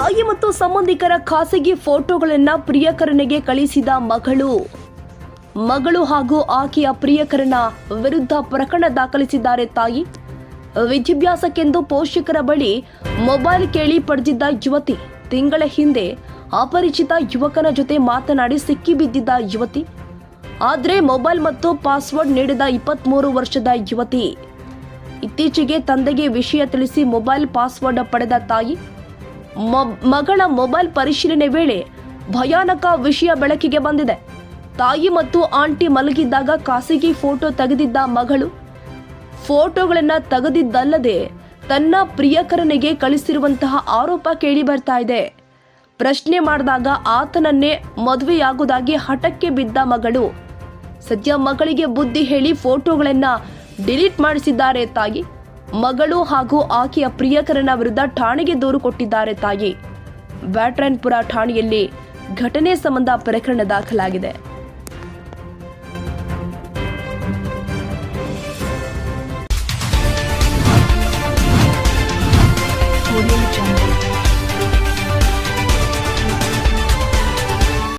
ತಾಯಿ ಮತ್ತು ಸಂಬಂಧಿಕರ ಖಾಸಗಿ ಫೋಟೋಗಳನ್ನು ಪ್ರಿಯಕರನಿಗೆ ಕಳಿಸಿದ ಮಗಳು ಹಾಗೂ ಆಕೆಯ ಪ್ರಿಯಕರನ ವಿರುದ್ಧ ಪ್ರಕರಣ ದಾಖಲಿಸಿದ್ದಾರೆ ತಾಯಿ. ವಿದ್ಯಾಭ್ಯಾಸಕ್ಕೆಂದು ಪೋಷಕರ ಬಳಿ ಮೊಬೈಲ್ ಕೇಳಿ ಪಡೆದಿದ್ದ ಯುವತಿ. ತಿಂಗಳ ಹಿಂದೆ ಅಪರಿಚಿತ ಯುವಕನ ಜೊತೆ ಮಾತನಾಡಿ ಸಿಕ್ಕಿಬಿದ್ದಿದ್ದ ಯುವತಿ. ಆದರೆ ಮೊಬೈಲ್ ಮತ್ತು ಪಾಸ್ವರ್ಡ್ ನೀಡಿದ 23 ವರ್ಷದ ಯುವತಿ. ಇತ್ತೀಚೆಗೆ ತಂದೆಗೆ ವಿಷಯ ತಿಳಿಸಿ ಮೊಬೈಲ್ ಪಾಸ್ವರ್ಡ್ ಪಡೆದ ತಾಯಿ. ಮಗಳ ಮೊಬೈಲ್ ಪರಿಶೀಲನೆ ವೇಳೆ ಭಯಾನಕ ವಿಷಯ ಬೆಳಕಿಗೆ ಬಂದಿದೆ. ತಾಯಿ ಮತ್ತು ಆಂಟಿ ಮಲಗಿದ್ದಾಗ ಖಾಸಗಿ ಫೋಟೋ ತೆಗೆದಿದ್ದ ಮಗಳು ಫೋಟೋಗಳನ್ನು ತೆಗೆದಿದ್ದಲ್ಲದೆ ತನ್ನ ಪ್ರಿಯಕರನಿಗೆ ಕಳಿಸಿರುವಂತಹ ಆರೋಪ ಕೇಳಿ ಬರ್ತಾ ಇದೆ. ಪ್ರಶ್ನೆ ಮಾಡಿದಾಗ ಆತನನ್ನೇ ಮದುವೆಯಾಗುವುದಾಗಿ ಹಠಕ್ಕೆ ಬಿದ್ದ ಮಗಳು. ಸದ್ಯ ಮಗಳಿಗೆ ಬುದ್ಧಿ ಹೇಳಿ ಫೋಟೋಗಳನ್ನು ಡಿಲೀಟ್ ಮಾಡಿಸಿದ್ದಾರೆ ತಾಯಿ. ಮಗಳು ಹಾಗೂ ಆಕೆಯ ಪ್ರಿಯಕರನ ವಿರುದ್ಧ ಠಾಣೆಗೆ ದೂರು ಕೊಟ್ಟಿದ್ದಾರೆ ತಾಯಿ. ಬ್ಯಾಟರಾಯನಪುರ ಠಾಣೆಯಲ್ಲಿ ಘಟನೆ ಸಂಬಂಧ ಪ್ರಕರಣ ದಾಖಲಾಗಿದೆ. Audio Jungle.